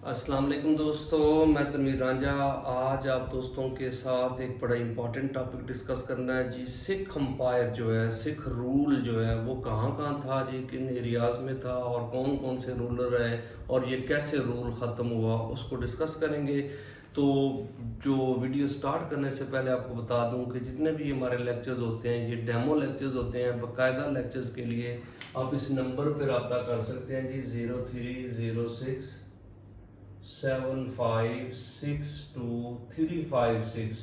अस्सलाम वालेकुम दोस्तों, मैं तनवीर रांझा। आज आप दोस्तों के साथ एक बड़ा इम्पॉर्टेंट टॉपिक डिस्कस करना है जी। सिख अम्पायर जो है, सिख रूल जो है वो कहाँ कहाँ था जी, किन एरियाज़ में था और कौन कौन से रूलर रहे और ये कैसे रूल ख़त्म हुआ उसको डिस्कस करेंगे। तो जो वीडियो स्टार्ट करने से पहले आपको बता दूं कि जितने भी हमारे लेक्चर्स होते हैं ये डेमो लेक्चर्स होते हैं। बाकायदा लेक्चर्स के लिए आप इस नंबर पर रब्ता कर सकते हैं जी, 03067562 356।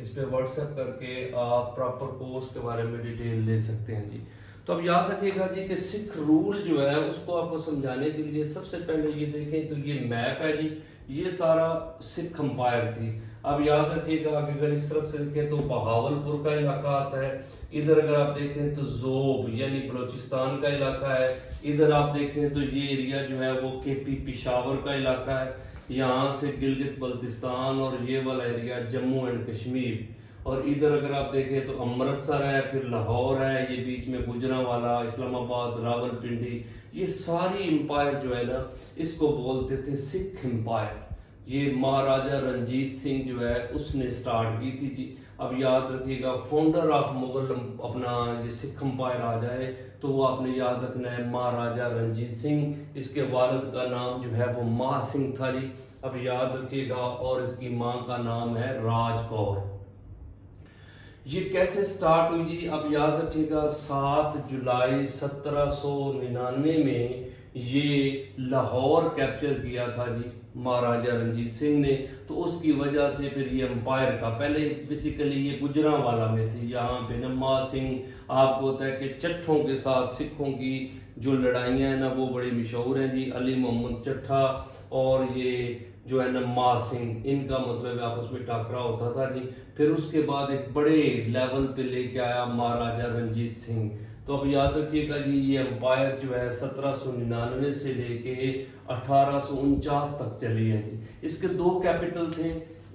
इस पे व्हाट्सएप करके आप प्रॉपर कोर्स के बारे में डिटेल ले सकते हैं जी। तो अब याद रखिएगा जी कि सिख रूल जो है उसको आपको समझाने के लिए सबसे पहले ये देखें तो ये मैप है जी, ये सारा सिख अम्पायर थी। अब याद रखिएगा कि अगर इस तरफ से देखें तो बहावलपुर का इलाका आता है, इधर अगर आप देखें तो जोब यानी बलोचिस्तान का इलाका है, इधर आप देखें तो ये एरिया जो है वो केपी पिशावर का इलाका है, यहाँ से गिलगित बल्तिस्तान और ये वाला एरिया जम्मू एंड कश्मीर, और इधर अगर आप देखें तो अमृतसर है, फिर लाहौर है, ये बीच में गुजरांवाला, इस्लामाबाद, रावलपिंडी, ये सारी एम्पायर जो है ना इसको बोलते थे सिख एम्पायर। ये महाराजा रंजीत सिंह जो है उसने स्टार्ट की थी जी। अब याद रखिएगा फाउंडर ऑफ मुगल अपना ये सिख एम्पायर आ जाए तो वो आपने याद रखना है महाराजा रंजीत सिंह। इसके वालिद का नाम जो है वो माह सिंह था जी, अब याद रखिएगा, और इसकी माँ का नाम है राज कौर। ये कैसे स्टार्ट हुई जी, अब याद रखिएगा 7 जुलाई 1799 में ये लाहौर कैप्चर किया था जी महाराजा रंजीत सिंह ने। तो उसकी वजह से फिर ये एम्पायर का पहले बेसिकली ये गुजरांवाला में थी, यहाँ पे नम्मा सिंह आपको होता है कि चट्ठों के साथ सिखों की जो लड़ाइयाँ हैं ना वो बड़ी मशहूर हैं जी। अली मोहम्मद चट्ठा और ये जो है नम्मा सिंह, इनका मतलब आपस में टाकरा होता था जी। फिर उसके बाद एक बड़े लेवल पे लेके आया महाराजा रंजीत सिंह। तो अब याद रखिएगा जी ये एम्पायर जो है 1799 से लेके 1849 तक चली है जी। इसके दो कैपिटल थे,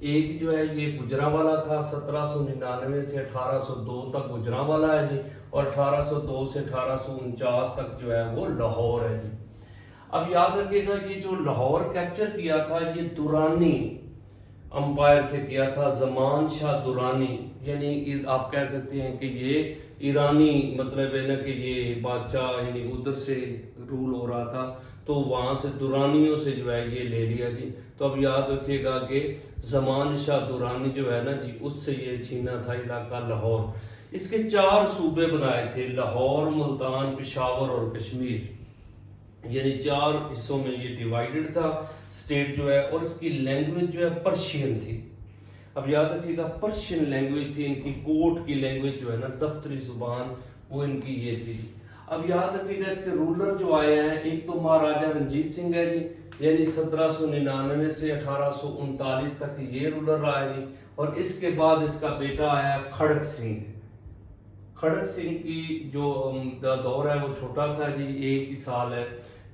एक जो है ये गुजरांवाला था, 1799 से 1802 तक गुजरांवाला है जी, और 1802 से 1849 तक जो है वो लाहौर है जी। अब याद रखिएगा ये जो लाहौर कैप्चर किया था ये दुरानी अंपायर से किया था, जमान शाह दुरानी, यानी आप कह सकते हैं कि ये ईरानी मतलब है ना कि ये बादशाह यानी उधर से रूल हो रहा था, तो वहां से दुरानियों से जो है ये ले लिया जी। तो अब याद रखिएगा कि जमान शाह दुरानी जो है ना जी उससे ये छीना था इलाका लाहौर। इसके 4 सूबे बनाए थे, लाहौर, मुल्तान, पेशावर और कश्मीर, यानी 4 हिस्सों में ये डिवाइडेड था स्टेट जो है। और इसकी लैंग्वेज जो है पर्शियन थी। अब याद रखिएगा पर्शियन लैंग्वेज थी इनकी, कोर्ट की लैंग्वेज जो है ना दफ्तरी जुबान वो इनकी ये थी। अब याद रखिएगा इसके रूलर जो आए हैं, एक तो महाराजा रंजीत सिंह है जी, यानी 1799 से 1839 तक ये रूलर रहा है जी। और इसके बाद इसका बेटा आया खड़क सिंह। खड़क सिंह की जो दौर है वो छोटा सा जी, 1 ही साल है।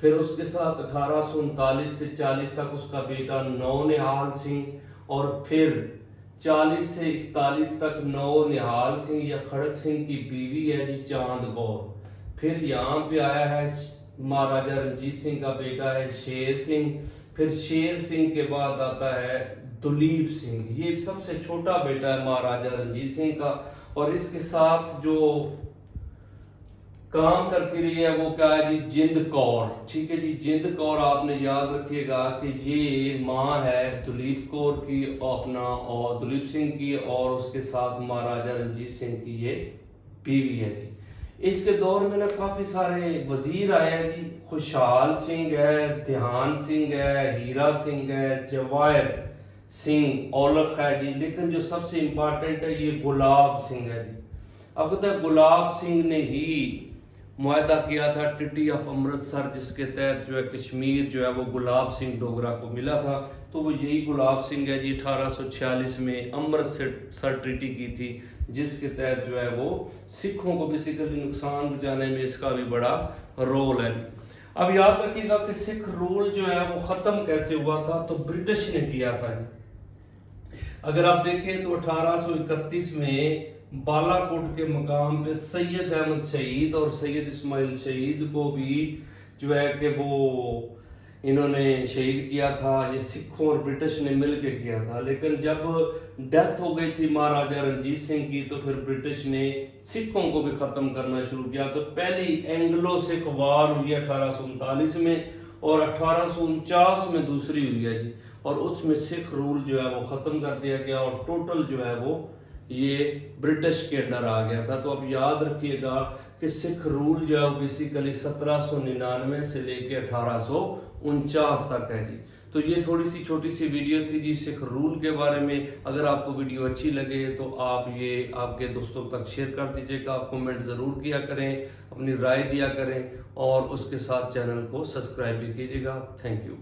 फिर उसके साथ 1839 से 40 तक उसका बेटा नौनिहाल सिंह, और फिर 40 से 41 तक नौनिहाल सिंह या खड़क सिंह की बीवी है जी चांद कौर। फिर यहाँ पे आया है महाराजा रंजीत सिंह का बेटा है शेर सिंह। फिर शेर सिंह के बाद आता है दुलीप सिंह, ये सबसे छोटा बेटा है महाराजा रंजीत सिंह का। और इसके साथ जो काम करती रही है वो क्या है जी, जिंद कौर। ठीक है जी, जिंद कौर आपने याद रखिएगा कि ये माँ है दुलीप कौर की अपना, और दुलीप सिंह की, और उसके साथ महाराजा रंजीत सिंह की ये बीवी है जी। इसके दौर में ना काफी सारे वजीर आए हैं जी, खुशहाल सिंह है, ध्यान सिंह है, हीरा सिंह है, जवाहिर सिंह औलख है जी। लेकिन जो सबसे इंपॉर्टेंट है ये गुलाब सिंह है जी। अब कहते हैं गुलाब सिंह ने ही मुआहदा किया था ट्रिटी ऑफ अमृतसर, जिसके तहत जो है कश्मीर जो है वो गुलाब सिंह डोगरा को मिला था। तो वो यही गुलाब सिंह है जी, 1846 में अमृतसर ट्रिटी की थी, जिसके तहत जो है वो सिखों को बेसिकली नुकसान पहुंचाने में इसका भी बड़ा रोल है। अब याद रखिएगा कि सिख रूल जो है वो खत्म कैसे हुआ था, तो ब्रिटिश ने किया था जी। अगर आप देखें तो 1831 में बालाकोट के मकाम पे सैयद अहमद शहीद और सैयद इस्माइल शहीद को भी जो है कि वो इन्होंने शहीद किया था। ये सिखों और ब्रिटिश ने मिल के किया था। लेकिन जब डेथ हो गई थी महाराजा रणजीत सिंह की, तो फिर ब्रिटिश ने सिखों को भी ख़त्म करना शुरू किया। तो पहली एंग्लो सिख वार हुई 1839 में, और 1849 में दूसरी हुई है जी। और उसमें सिख रूल जो है वो ख़त्म कर दिया गया, और टोटल जो है वो ये ब्रिटिश के अंडर आ गया था। तो अब याद रखिएगा कि सिख रूल जो है वो बेसिकली 1799 से लेके 1849 तक है जी। तो ये थोड़ी सी छोटी सी वीडियो थी जी सिख रूल के बारे में। अगर आपको वीडियो अच्छी लगे तो आप ये आपके दोस्तों तक शेयर कर दीजिएगा, कमेंट ज़रूर किया करें, अपनी राय दिया करें, और उसके साथ चैनल को सब्सक्राइब भी कीजिएगा। Thank you.